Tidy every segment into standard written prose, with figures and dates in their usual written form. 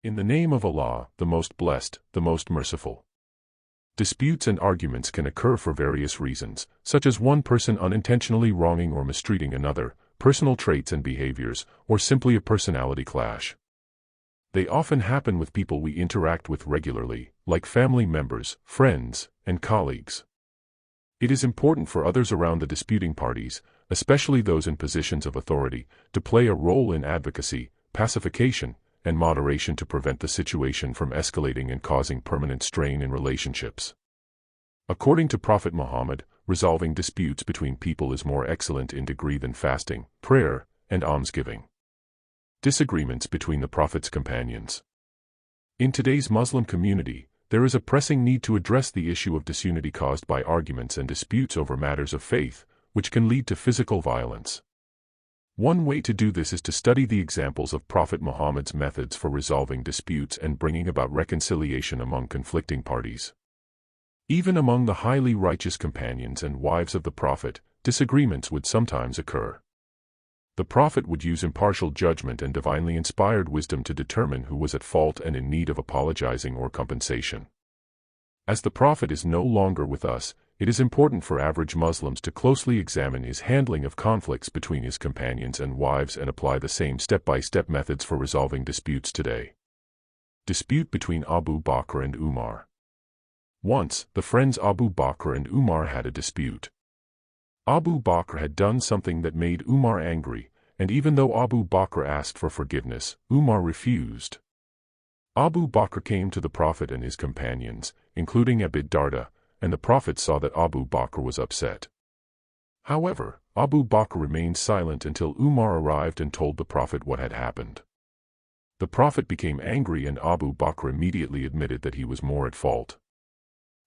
In the name of Allah, the most blessed, the most merciful. Disputes and arguments can occur for various reasons, such as one person unintentionally wronging or mistreating another, personal traits and behaviors, or simply a personality clash. They often happen with people we interact with regularly, like family members, friends, and colleagues. It is important for others around the disputing parties, especially those in positions of authority, to play a role in advocacy, pacification, and moderation to prevent the situation from escalating and causing permanent strain in relationships. According to Prophet Muhammad, resolving disputes between people is more excellent in degree than fasting, prayer, and almsgiving. Disagreements between the Prophet's companions. In today's Muslim community, there is a pressing need to address the issue of disunity caused by arguments and disputes over matters of faith, which can lead to physical violence. One way to do this is to study the examples of Prophet Muhammad's methods for resolving disputes and bringing about reconciliation among conflicting parties. Even among the highly righteous companions and wives of the Prophet, disagreements would sometimes occur. The Prophet would use impartial judgment and divinely inspired wisdom to determine who was at fault and in need of apologizing or compensation. As the Prophet is no longer with us, it is important for average Muslims to closely examine his handling of conflicts between his companions and wives and apply the same step-by-step methods for resolving disputes today. Dispute between Abu Bakr and Umar. Once, the friends Abu Bakr and Umar had a dispute. Abu Bakr had done something that made Umar angry, and even though Abu Bakr asked for forgiveness, Umar refused. Abu Bakr came to the Prophet and his companions, including Abu Darda, and the Prophet saw that Abu Bakr was upset. However, Abu Bakr remained silent until Umar arrived and told the Prophet what had happened. The Prophet became angry and Abu Bakr immediately admitted that he was more at fault.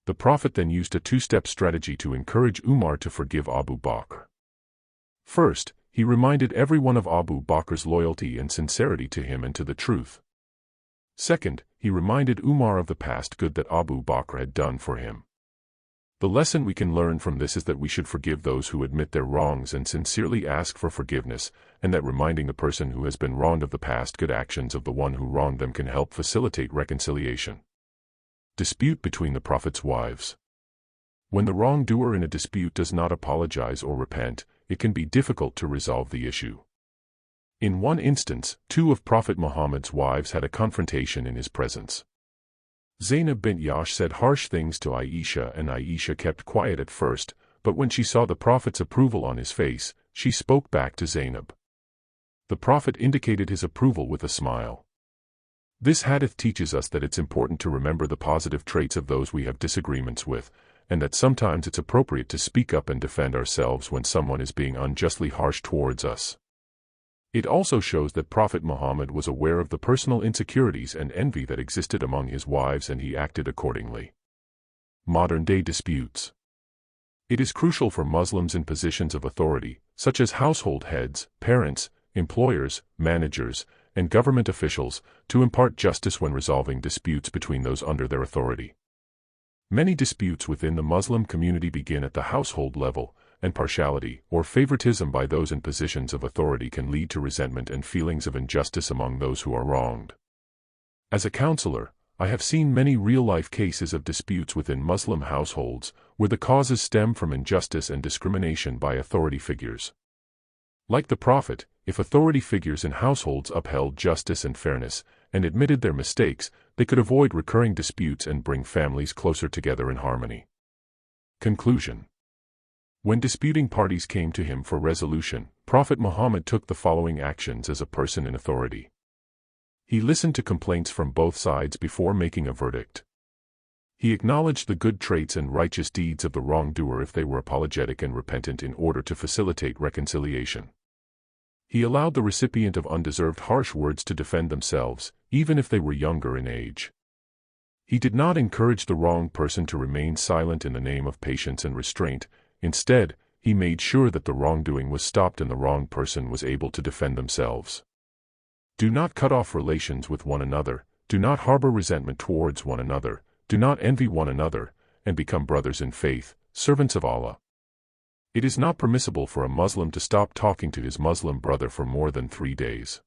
The Prophet then used a two-step strategy to encourage Umar to forgive Abu Bakr. First, he reminded everyone of Abu Bakr's loyalty and sincerity to him and to the truth. Second, he reminded Umar of the past good that Abu Bakr had done for him. The lesson we can learn from this is that we should forgive those who admit their wrongs and sincerely ask for forgiveness, and that reminding the person who has been wronged of the past good actions of the one who wronged them can help facilitate reconciliation. Dispute between the Prophet's wives. When the wrongdoer in a dispute does not apologize or repent, it can be difficult to resolve the issue. In one instance, two of Prophet Muhammad's wives had a confrontation in his presence. Zainab bint Jahsh said harsh things to Aisha and Aisha kept quiet at first, but when she saw the Prophet's approval on his face, she spoke back to Zainab. The Prophet indicated his approval with a smile. This hadith teaches us that it's important to remember the positive traits of those we have disagreements with, and that sometimes it's appropriate to speak up and defend ourselves when someone is being unjustly harsh towards us. It also shows that Prophet Muhammad was aware of the personal insecurities and envy that existed among his wives and he acted accordingly. Modern-day disputes. It is crucial for Muslims in positions of authority, such as household heads, parents, employers, managers, and government officials, to impart justice when resolving disputes between those under their authority. Many disputes within the Muslim community begin at the household level, and partiality or favoritism by those in positions of authority can lead to resentment and feelings of injustice among those who are wronged. As a counselor, I have seen many real-life cases of disputes within Muslim households, where the causes stem from injustice and discrimination by authority figures. Like the Prophet, if authority figures in households upheld justice and fairness, and admitted their mistakes, they could avoid recurring disputes and bring families closer together in harmony. Conclusion. When disputing parties came to him for resolution, Prophet Muhammad took the following actions as a person in authority. He listened to complaints from both sides before making a verdict. He acknowledged the good traits and righteous deeds of the wrongdoer if they were apologetic and repentant in order to facilitate reconciliation. He allowed the recipient of undeserved harsh words to defend themselves, even if they were younger in age. He did not encourage the wronged person to remain silent in the name of patience and restraint. Instead, he made sure that the wrongdoing was stopped and the wronged person was able to defend themselves. Do not cut off relations with one another, do not harbor resentment towards one another, do not envy one another, and become brothers in faith, servants of Allah. It is not permissible for a Muslim to stop talking to his Muslim brother for more than 3 days.